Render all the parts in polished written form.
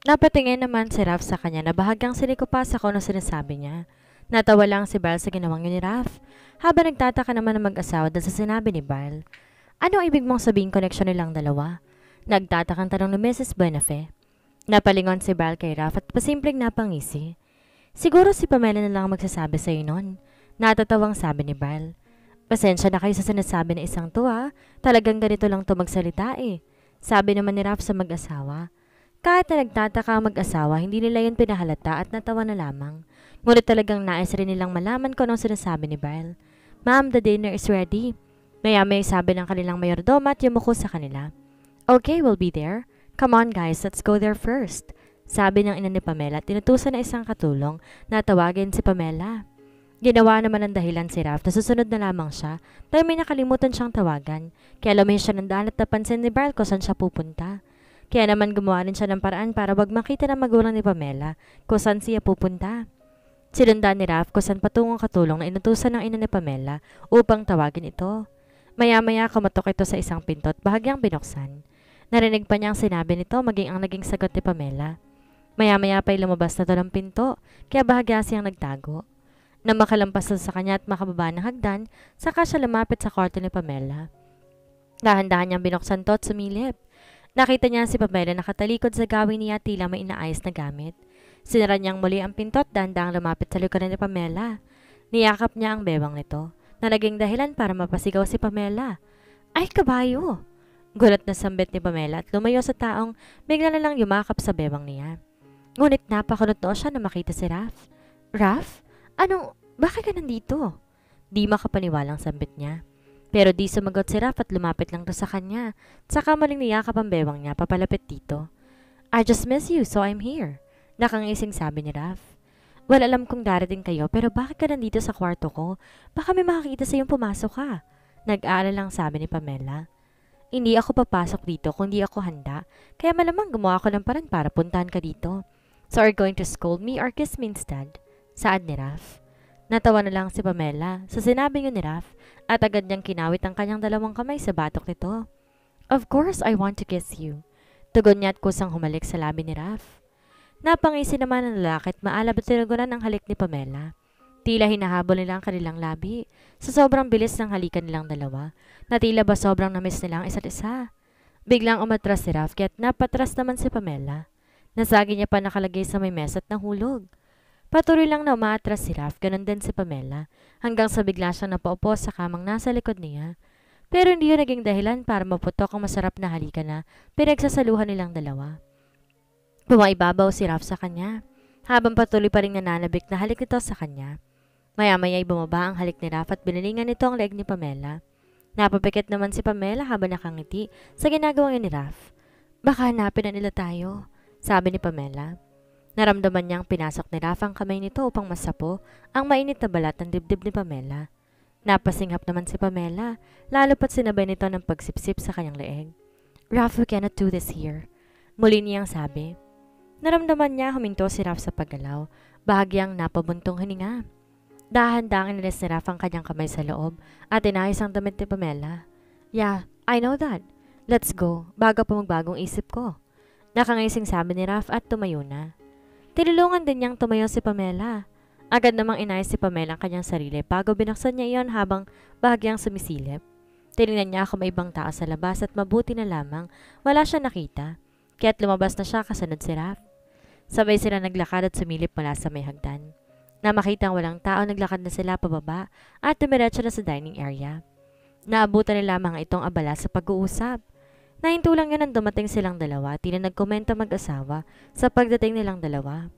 Napatingin naman si Raf sa kanya na bahagyang sinikupas ako ng sinasabi niya. Natawa lang si Bal sa ginawang yun ni Raf, habang nagtataka naman ng mag-asawa dahil sa sinabi ni Bal. Ano ang ibig mong sabihin koneksyon nilang dalawa? Nagtatakang tanong ni Mrs. Buenafe. Napalingon si Bal kay Raf at pasimpleng napangisi. Siguro si Pamela na lang ang magsasabi sa iyo nun. Natatawang sabi ni Bal. Pasensya na kayo sa sinasabi ng isang tuwa, talagang ganito lang to magsalita eh. Sabi naman ni Raf sa mag-asawa. Kahit na nagtataka ang mag-asawa, hindi nila yun pinahalata at natawa na lamang. Ngunit talagang nais rin nilang malaman ko anong sinasabi ni Bal. Ma'am, the dinner is ready. Maya-may sabi ng kanilang mayordoma at yumuko sa kanila. Okay, we'll be there. Come on guys, let's go there first. Sabi ng ina ni Pamela at tinutusan na isang katulong na tawagin si Pamela. Ginawa naman ng dahilan si Raf na susunod na lamang siya dahil may nakalimutan siyang tawagan. Kaya lumayo siya ng daan at napansin ni Bal kung saan siya pupunta. Kaya naman gumawa rin siya ng paraan para wag makita ng magulang ni Pamela kung saan siya pupunta. Sinundan ni Raf kung saan patungong katulong na inutusan ng ina ni Pamela upang tawagin ito. Maya-maya kumatok ito sa isang pinto at bahagyang binuksan. Narinig pa niya ang sinabi nito maging ang naging sagot ni Pamela. Maya-maya pa'y lumabas na to ng pinto kaya bahagya siyang nagtago. Nang makalampas sa kanya at makababa ng hagdan, saka siya lumapit sa kwarto ni Pamela. Dahan-dahan niyang binuksan to at sumilip. Nakita niya si Pamela nakatalikod sa gawin niya tila may inaayos na gamit. Sinara niyang muli ang pinto at dahan-dahang lumapit sa likuran ni Pamela. Niyakap niya ang bewang nito na naging dahilan para mapasigaw si Pamela. Ay, kabayo! Gulat na sambit ni Pamela at lumayo sa taong bigla na lang yumakap sa bewang niya. Ngunit napakunot noo siya na makita si Raf. Raf? Bakit ka nandito? Di makapaniwalang sambit niya. Pero di sumagot si Raf at lumapit lang to sa kanya. Saka maling niyakap ang bewang niya papalapit dito. I just miss you so I'm here. Nakangising sabi ni Raf. Well, alam kong darating kayo pero bakit ka nandito sa kwarto ko? Baka may makakita sa iyong pumasok ka. Nag-aalala lang sabi ni Pamela. Hindi ako papasok dito kung di ako handa. Kaya malamang gumawa ako ng paraan para puntahan ka dito. So are you going to scold me or kiss me instead? Saad ni Raf. Natawa na lang si Pamela sa sinabi niyo ni Raf at agad niyang kinawit ang kanyang dalawang kamay sa batok nito. Of course I want to kiss you. Tugon niya at kusang humalik sa labi ni Raf. Napangisi naman ang lalaki at maalab at tinugunan ang halik ni Pamela. Tila hinahabol nila ang kanilang labi sa sobrang bilis ng halikan nilang dalawa na tila ba sobrang namiss nila ang isa't isa. Biglang umatras si Raf kaya't napatras naman si Pamela. Nasagi niya pa nakalagay sa may mesa at nahulog. Patuloy lang na umaatras si Raf, ganun din si Pamela, hanggang sa bigla siyang napaupo sa kamang nasa likod niya. Pero hindi yun naging dahilan para maputok ang masarap na halikan na pinagsasaluhan nilang dalawa. Bumaibabaw si Raf sa kanya, habang patuloy pa rin nananabik na halik nito sa kanya. Maya-maya'y bumaba ang halik ni Raf at binilingan nito ang leeg ni Pamela. Napapikit naman si Pamela habang nakangiti sa ginagawang yun ni Raf. Baka hanapin na nila tayo, sabi ni Pamela. Naramdaman niyang pinasok ni Raf ang kamay nito upang masapo ang mainit na balat ng dibdib ni Pamela. Napasinghap naman si Pamela, lalo pat sinabay nito ng pagsipsip sa kanyang leeg. Raf, we cannot do this here. Muli niyang sabi. Naramdaman niya huminto si Raf sa paggalaw, bahagyang napabuntong hininga. Dahan-dahan nilis ni Raf ang kanyang kamay sa loob at inayos ang damit ni Pamela. Yeah, I know that. Let's go, bago pa magbagong isip ko. Nakangising sabi ni Raf at tumayo na. Tinulungan din niyang tumayo si Pamela. Agad namang inayos si Pamela ang kanyang sarili bago binuksan niya iyon habang bahagyang sumisilip. Tinignan niya kung may ibang tao sa labas at mabuti na lamang wala siya nakita. Kaya't lumabas na siya kasunod si Raf. Sabay sila naglakad at sumilip mula sa may hagdan. Na makitang walang tao naglakad na sila pababa at dumiretso na sa dining area. Naabutan nila mga itong abala sa pag-uusap. Nahinto lang yun nang dumating silang dalawa at tila nagkomento mag-asawa sa pagdating nilang dalawa.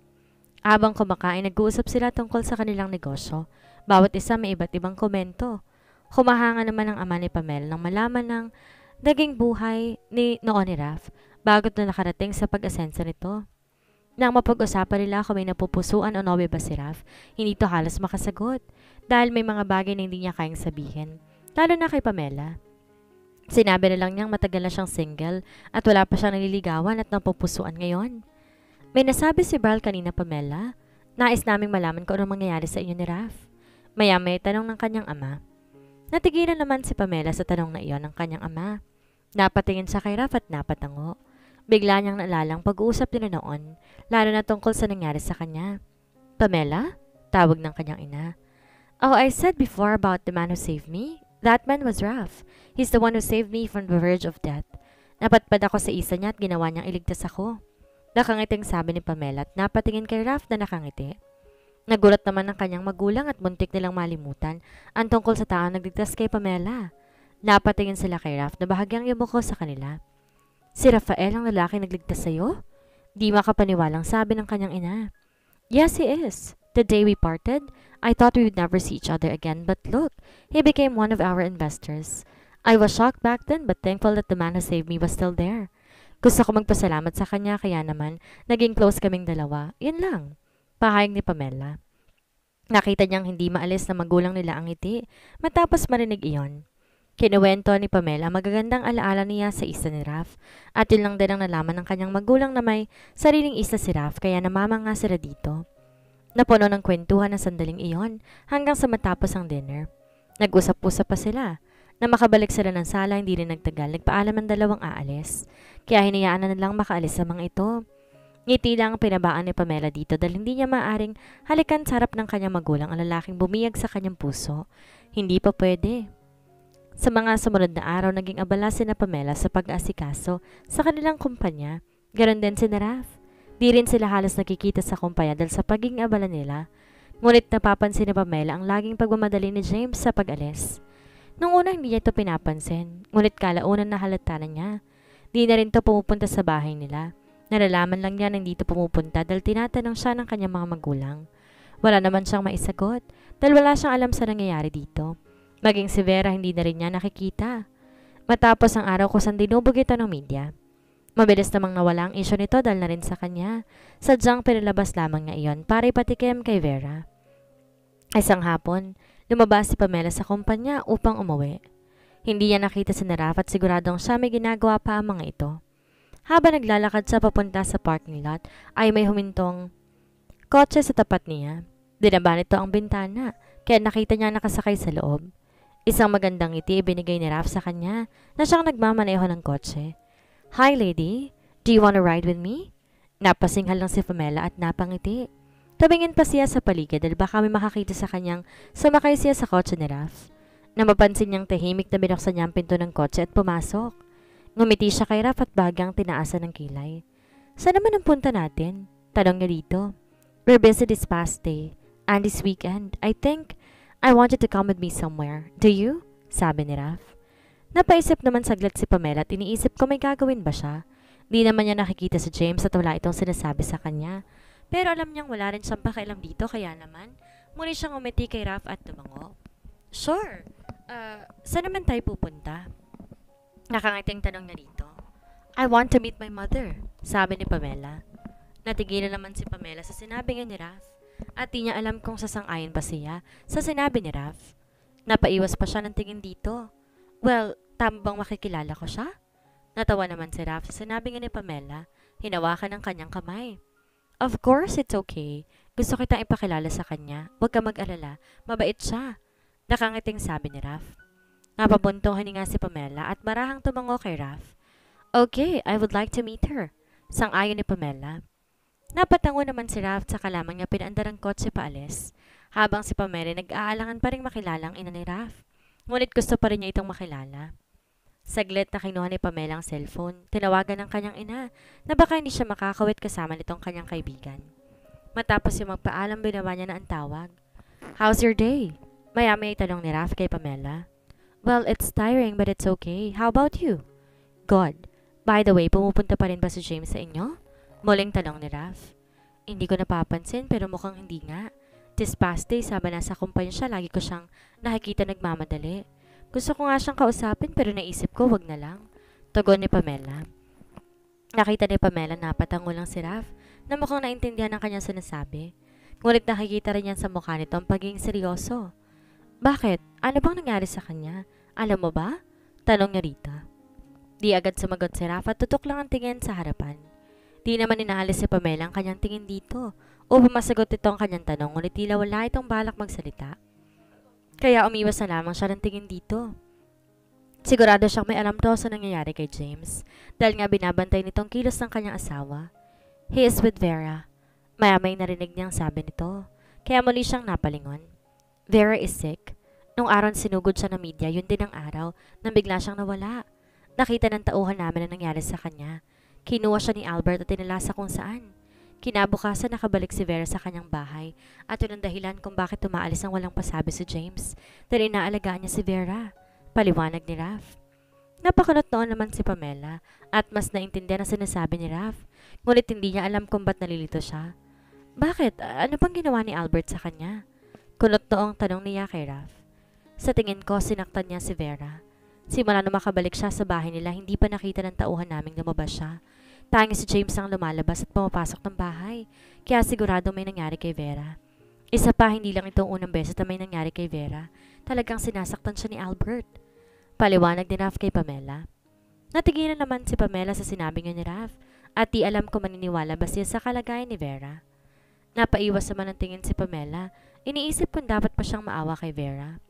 Habang kumakain, nag-uusap sila tungkol sa kanilang negosyo. Bawat isa may iba't ibang komento. Humahanga naman ang ama ni Pamela nang malaman ng naging buhay noon ni Raf bago na nakarating sa pag-asenso nito. Nang mapag-usapan nila kung may napupusuan o nobe ba si Raf, hindi to halos makasagot dahil may mga bagay na hindi niya kayang sabihin, lalo na kay Pamela. Sinabi na lang niyang matagal na siyang single at wala pa siyang naliligawan at napupusuan ngayon. May nasabi si Bal kanina, Pamela. Nais naming malaman kung anong mangyayari sa inyo ni Raf. Maya-may tanong ng kanyang ama. Natigilan naman si Pamela sa tanong na iyon ng kanyang ama. Napatingin siya kay Raf at napatango. Bigla niyang naalalang pag-uusap nila noon, lalo na tungkol sa nangyari sa kanya. Pamela? Tawag ng kanyang ina. Oh, I said before about the man who saved me. That man was Raph. He's the one who saved me from the verge of death. Napatpad ako sa isa niya at ginawa niyang iligtas ako. Nakangiting sabi ni Pamela at napatingin kay Raph na nakangiti. Nagulat naman ang kanyang magulang at muntik nilang malimutan ang tungkol sa taong nagligtas kay Pamela. Napatingin sila kay Raph na bahagyang yumuko sa kanila. Si Rafael ang lalaki nagligtas sa'yo? Di makapaniwalang sabi ng kanyang ina. Yes, he is. The day we parted, I thought we would never see each other again, but look, he became one of our investors. I was shocked back then but thankful that the man who saved me was still there. Gusto ko magpasalamat sa kanya kaya naman naging close kaming dalawa. Yun lang. Pahayag ni Pamela. Nakita niyang hindi maalis na magulang nila ang ngiti matapos marinig iyon. Kinuwento ni Pamela ang magagandang alaala niya sa isla ni Raph at yun lang din ang nalaman ng kanyang magulang na may sariling isla si Raph kaya namamanga sila dito. Napuno ng kwentuhan ng sandaling iyon hanggang sa matapos ang dinner. Nag-usap-usap pa sila. Na makabalik sila ng sala hindi rin nagtagal, nagpaalam ang dalawang aalis. Kaya hinayaan na nilang makaalis sa mga ito. Ngiti lang ang pinabaan ni Pamela dito dahil hindi niya maaring halikan sa harap ng kanyang magulang ang lalaking bumiyag sa kanyang puso. Hindi pa pwede. Sa mga sumunod na araw, naging abala si na Pamela sa pag-aasikaso sa kanilang kumpanya. Ganon din si Raph. Di rin sila halos nakikita sa kumpanya dahil sa pagiging abala nila. Ngunit napapansin ni Pamela ang laging pagmamadali ni James sa pag-alis. Nung una hindi niya ito pinapansin, ngunit kalaunan na halata na niya. Di na rin ito pumupunta sa bahay nila. Nalalaman lang niya na hindi ito pumupunta dahil tinatanong siya ng kanyang mga magulang. Wala naman siyang maisagot dahil wala siyang alam sa nangyayari dito. Maging si Vera hindi na rin niya nakikita. Matapos ang araw ko saan dinubog ito ng media. Mabilis namang nawala ang isyo nito dahil na rin sa kanya. Sadyang pinalabas lamang niya iyon para ipatikim kay Vera. Isang hapon, lumabas si Pamela sa kumpanya upang umuwi. Hindi niya nakita si Raph at siguradong siya may ginagawa pa ang mga ito. Habang naglalakad siya papunta sa parking lot, ay may humintong kotse sa tapat niya. Dinaba nito ang bintana, kaya nakita niya nakasakay sa loob. Isang magandang ngiti ibinigay ni Raph sa kanya na siyang nagmamaneho ng kotse. Hi lady, do you wanna ride with me? Napasinghal lang si Pamela at napangiti. Tabingin pa siya sa paligid dahil baka may makakita sa kanyang sumakay siya sa kotse ni Raph. Na mapansin niyang tahimik na binuksan niya ang pinto ng kotse at pumasok. Ngumiti siya kay Raph at bagang tinaasan ng kilay. Saan naman ang punta natin? Tanong niya dito. We're busy this past day and this weekend. I think I want you to come with me somewhere. Do you? Sabi ni Raph. Napaisip naman saglit si Pamela at iniisip ko may gagawin ba siya. Di naman niya nakikita si James at wala itong sinasabi sa kanya. Pero alam niyang wala rin siyang pakialam dito kaya naman muli siyang umiti kay Raph at tumango. Sure. Saan naman tayo pupunta? Nakangiting tanong na dito. I want to meet my mother, sabi ni Pamela. Natigilan naman si Pamela sa sinabi nga ni Raph at di niya alam kung sasang-ayon pa siya sa sinabi ni Raph. Napaiwas pa siya ng tingin dito. Well, tama bang makikilala ko siya? Natawa naman si Raph sa sinabi nga ni Pamela, hinawakan ng kanyang kamay. Of course, it's okay. Gusto kitang ipakilala sa kanya. Huwag ka mag-alala. Mabait siya. Nakangiting sabi ni Raph. Napabuntuhan nga si Pamela at marahang tumango kay Raph. Okay, I would like to meet her. Sang-ayon ni Pamela. Napatango naman si Raph sa kalamang niya pinaandar ang kotse paalis. Habang si Pamela nag-aalangan pa rin makilala ang ina ni Raph. Ngunit gusto pa rin niya itong makilala. Saglit na kinuha ni Pamela ang cellphone, tinawagan ng kanyang ina na baka hindi siya makakawit kasama nitong kanyang kaibigan. Matapos yung magpaalam, binawa niya na ang tawag. How's your day? Maya-maya tanong ni Raph kay Pamela. Well, it's tiring but it's okay. How about you? Good. By the way, pumupunta pa rin ba si James sa inyo? Muling tanong ni Raph. Hindi ko napapansin pero mukhang hindi nga. This past day, sabi nasa kumpanya siya, lagi ko siyang nakikita nagmamadali. Gusto ko nga siyang kausapin pero naisip ko wag na lang. Tugon ni Pamela. Nakita ni Pamela na patango lang si Raph na mukhang naintindihan ang kanyang sinasabi. Ngunit nakikita rin yan sa mukha nito ang pagiging seryoso. Bakit? Ano bang nangyari sa kanya? Alam mo ba? Tanong niya Rita. Di agad sumagot si Raph at tutok lang ang tingin sa harapan. Di naman inaalis si Pamela ang kanyang tingin dito o masagot ito ang kanyang tanong ngunit tila wala itong balak magsalita. Kaya umiwas na lamang siya ng tingin dito. Sigurado siyang may alam daw sa nangyayari kay James dahil nga binabantay nitong kilos ng kanyang asawa. He is with Vera. Maya-may narinig niyang sabi nito, kaya muli siyang napalingon. Vera is sick. Nung araw sinugod siya ng media, yun din ang araw nang bigla siyang nawala. Nakita ng tauhan namin ang nangyari sa kanya. Kinuha siya ni Albert at tinala sa kung saan. Kinabukasan nakabalik si Vera sa kanyang bahay at yun ang dahilan kung bakit umaalis ang walang pasabi si James dahil inaalagaan niya si Vera. Paliwanag ni Raph. Napakunot noon naman si Pamela at mas naintindihan ang sinasabi ni Raph, ngunit hindi niya alam kung ba't nalilito siya. Bakit? Ano bang ginawa ni Albert sa kanya? Kunot noong tanong niya kay Raph. Sa tingin ko, sinaktan niya si Vera. Simula na makabalik siya sa bahay nila, hindi pa nakita ng tauhan naming lumabas siya. Tanging si James ang lumalabas at pumapasok ng bahay, kaya sigurado may nangyari kay Vera. Isa pa, hindi lang itong unang beses na may nangyari kay Vera. Talagang sinasaktan siya ni Albert. Paliwanag ni Raph kay Pamela. Natigilan naman si Pamela sa sinabi niya ni Raph at di alam kung maniniwala ba siya sa kalagayan ni Vera. Napaiwas naman ang tingin si Pamela. Iniisip kung dapat pa siyang maawa kay Vera.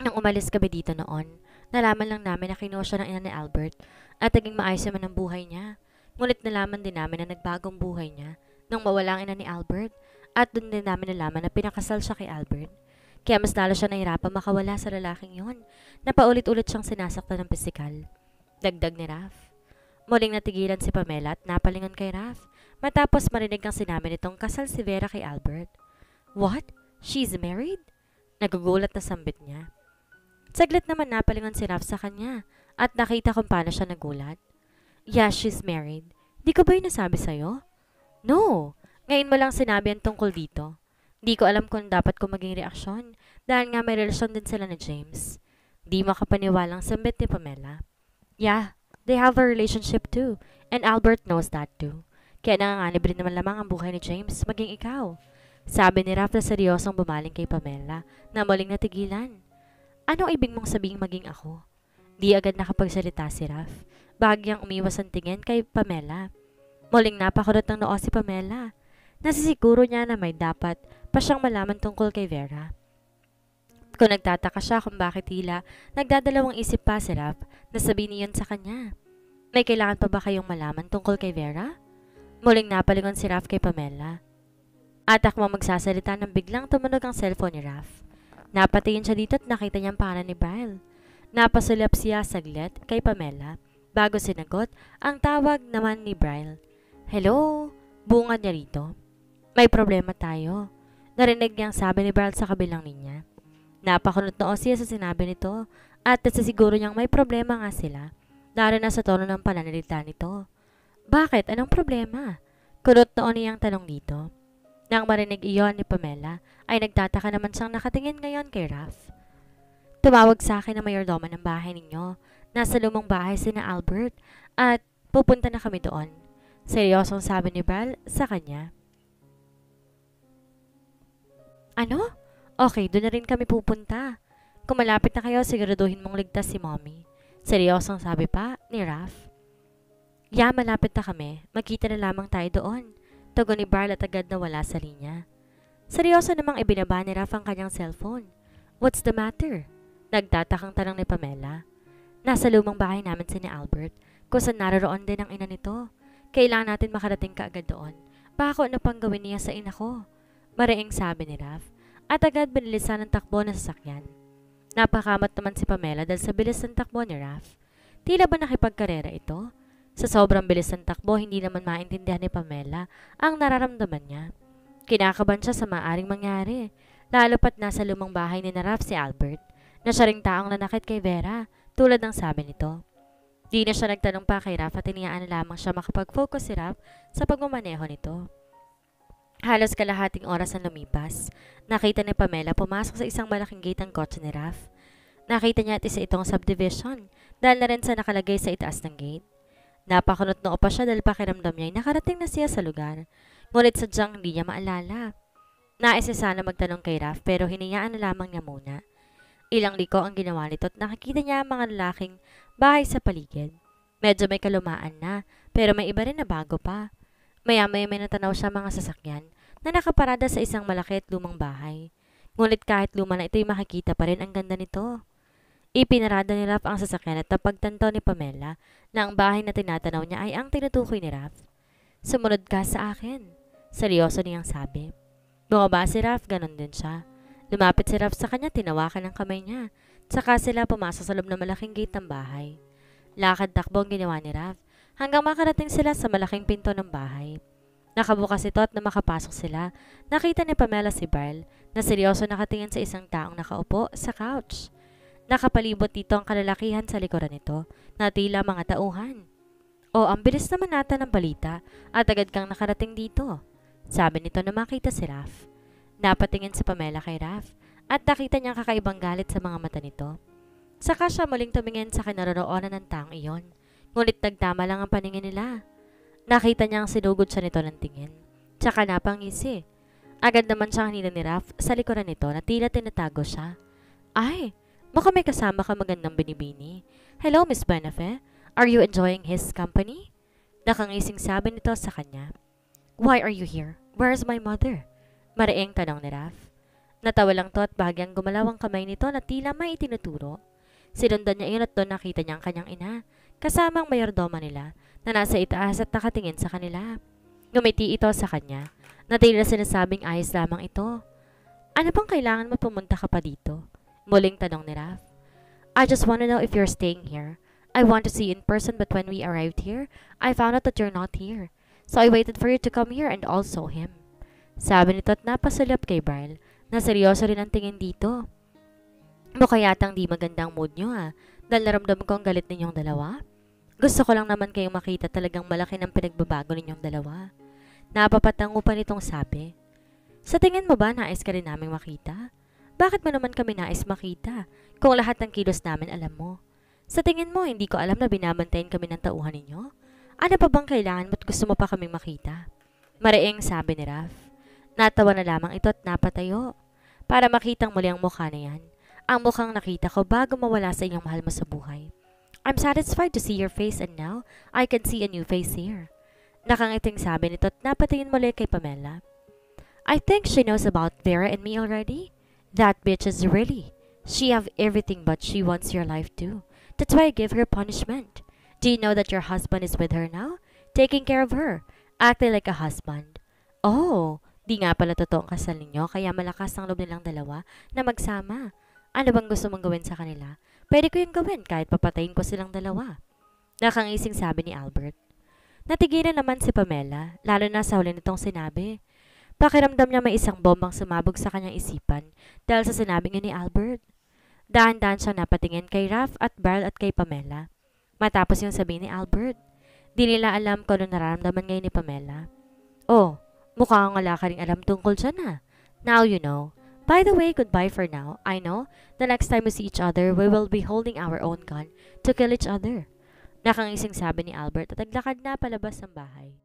Nang umalis kami dito noon, nalaman lang namin na kinuha siya ng ina ni Albert at naging maayos naman ang buhay niya. Ngunit nalaman din namin na nagbagong buhay niya nang mawala ang ina ni Albert at doon din namin nalaman na pinakasal siya kay Albert. Kaya mas lalo siya nahirapan makawala sa lalaking yun na paulit-ulit siyang sinasaktan ng pisikal. Dagdag ni Raph. Muling natigilan si Pamela at napalingon kay Raph matapos marinig ang sinabi nitong kasal si Vera kay Albert. What? She's married? Nagugulat na sambit niya. Saglit naman napalingon si Raph sa kanya at nakita kung paano siya nagulat. Yeah, she's married. Di ko ba yung nasabi sa'yo? No. Ngayon mo lang sinabi ang tungkol dito. Di ko alam kung dapat ko maging reaksyon dahil nga may relasyon din sila ni James. Di makapaniwalang sambit ni Pamela. Yeah, they have a relationship too and Albert knows that too. Kaya nanganganib rin naman lamang ang buhay ni James maging ikaw. Sabi ni Raph na seryosong bumaling kay Pamela na muling natigilan. Anong ibig mong sabing maging ako? Di agad nakapagsalita si Raph. Bahagyang umiwas ang tingin kay Pamela. Muling napakurot ng noo si Pamela. Nasisiguro niya na may dapat pa siyang malaman tungkol kay Vera. Kung nagtataka siya kung bakit tila, nagdadalawang isip pa si Raph na sabihin niyon sa kanya. May kailangan pa ba kayong malaman tungkol kay Vera? Muling napalingon si Raph kay Pamela. At akma magsasalita nang biglang tumunog ang cellphone ni Raph. Napatingin siya dito at nakita niya ang pangalan ni Bryle. Napasulap siya saglit kay Pamela bago sinagot ang tawag naman ni Bryle. Hello? Bungad niya rito. May problema tayo. Narinig niyang sabi ni Bryle sa kabilang linya. Napakunot noo siya sa sinabi nito at nasisiguro niyang may problema nga sila. Lalo na sa tono ng pananalita nito. Bakit? Anong problema? Kunot noo niyang tanong dito. Nang marinig iyon ni Pamela ay nagtataka naman siyang nakatingin ngayon kay Raph. Tumawag sa akin na mayordomo ng bahay ninyo. Nasa lumang bahay si na Albert at pupunta na kami doon. Seryosong sabi ni Bryle sa kanya. Ano? Okay, doon na rin kami pupunta. Kung malapit na kayo, siguraduhin mong ligtas si Mommy. Seryosong sabi pa ni Raph. Yeah, malapit na kami. Magkita na lamang tayo doon. Tugon ni Bryle at agad na wala sa linya. Seryoso namang ibinaba ni Raph ang kanyang cellphone. What's the matter? Nagtatakang tanong ni Pamela. Nasa lumang bahay namin si ni Albert, kung saan naroon din ang ina nito. Kailangan natin makarating kaagad doon. Baka ano pang gawin niya sa ina ko? Mariing sabi ni Raph, at agad binilisan ng takbo ng sasakyan. Napakamat naman si Pamela dahil sa bilis ng takbo ni Raph. Tila ba nakipagkarera ito? Sa sobrang bilis ng takbo, hindi naman maintindihan ni Pamela ang nararamdaman niya. Kinakabahan siya sa maaring mangyari, lalo pat nasa lumang bahay ni na Raph si Albert, na siya ring taong nanakit kay Vera, tulad ng sabi nito. Di na siya nagtanong pa kay Raph at iniyaan na lamang siya makapag-focus si Raph sa pagmamaneho nito. Halos kalahating oras ang lumipas. Nakita ni Pamela pumasok sa isang malaking gate ang kotse ni Raph. Nakita niya at isa itong subdivision dahil na rin sa nakalagay sa itaas ng gate. Napakunot noo pa siya dahil pakiramdam niya ay nakarating na siya sa lugar. Ngunit sadyang hindi niya maalala. Nais niya sana magtanong kay Raph pero hinayaan na lamang niya muna. Ilang liko ang ginawa nito at nakikita niya ang mga lalaking bahay sa paligid. Medyo may kalumaan na pero may iba rin na bago pa. Maya-maya may natanaw siya mga sasakyan na nakaparada sa isang malaki at lumang bahay. Ngunit kahit luma na ito'y makikita pa rin ang ganda nito. Ipinarada ni Ralph ang sasakyan at napagtanto ni Pamela na ang bahay na tinatanaw niya ay ang tinutukoy ni Ralph. Sumunod ka sa akin. Seryoso niyang sabi. Bumaba si Ralph, ganon din siya. Lumapit si Ralph sa kanya, tinawakan ang kamay niya. Tsaka sila pumasok sa loob ng malaking gate ng bahay. Lakad takbo ang ginawa ni Ralph hanggang makarating sila sa malaking pinto ng bahay. Nakabukas ito at na makapasok sila, nakita ni Pamela si Barl na seryoso nakatingin sa isang taong nakaupo sa couch. Nakapalibot dito ang kalalakihan sa likuran nito na tila mga tauhan. O, ang bilis naman nata ng balita at agad kang nakarating dito. Sabi nito na makita si Ralph. Napatingin si Pamela kay Ralph at nakita niyang kakaibang galit sa mga mata nito. Saka siya muling tumingin sa kinaroroonan ng taong iyon. Ngunit nagtama lang ang paningin nila. Nakita niyang sinugod siya nito ng tingin. Tsaka napangisi. Agad naman siyang hinila ni Ralph sa likuran nito na tila tinatago siya. Ay! Baka may kasama ka magandang binibini. Hello, Miss Benefe. Are you enjoying his company? Nakangising sabi nito sa kanya. Why are you here? Where is my mother? Mariing tanong ni Ralph. Natawa lang to at bahagyang gumalaw ang kamay nito na tila may itinuturo. Sinundan niya iyon at doon nakita niya ang kanyang ina, kasama ang mayordoma nila na nasa itaas at nakatingin sa kanila. Ngumiti ito sa kanya na tila sinasabing ayos lamang ito. Ano bang kailangan mo pumunta ka pa dito? Muling tanong ni Ralph. I just want to know if you're staying here. I want to see you in person but when we arrived here, I found out that you're not here. So I waited for you to come here and also him. Sabi nito at napasulap kay Barl na seryoso rin ang tingin dito. Mukha yatang di magandang mood nyo dahil naramdaman ko ang galit ninyong dalawa. Gusto ko lang naman kayong makita talagang malaki ng pinagbabago ninyong dalawa. Napapatango pa nitong sabi. Sa tingin mo ba nais ka rin naming makita? Bakit mo naman kami nais makita kung lahat ng kilos namin alam mo? Sa tingin mo, hindi ko alam na binabantayan kami ng tauhan ninyo? Ano pa bang kailangan mo't gusto mo pa kaming makita? Mariing sabi ni Ralph. Natawa na lamang ito at napatayo para makitang muli ang mukha na yan. Ang mukhang nakita ko bago mawala sa inyong mahal mo sa buhay. I'm satisfied to see your face and now I can see a new face here. Nakangiting sabi nito at napatingin muli kay Pamela. I think she knows about Vera and me already. That bitch is really. She have everything but she wants your life too. That's why I give her punishment. Do you know that your husband is with her now? Taking care of her. Acting like a husband. Oh, di nga pala totoo ang kasal ninyo kaya malakas ang loob nilang dalawa na magsama. Ano bang gusto mong gawin sa kanila? Pwede ko yung gawin kahit papatayin ko silang dalawa. Nakangising sabi ni Albert. Natigilan naman si Pamela, lalo na sa huli nitong sinabi. Pakiramdam niya may isang bombang sumabog sa kanyang isipan dahil sa sinabing ni Albert. Dahan-dahan siya napatingin kay Ralph at Barl at kay Pamela. Matapos yung sabihin ni Albert, di nila alam kung ano nararamdaman ngayon ni Pamela. Oh, mukhang wala ka ring alam tungkol dyan Now you know. By the way, goodbye for now. I know the next time we see each other, we will be holding our own gun to kill each other. Nakangising sabi ni Albert at naglakad na palabas ng bahay.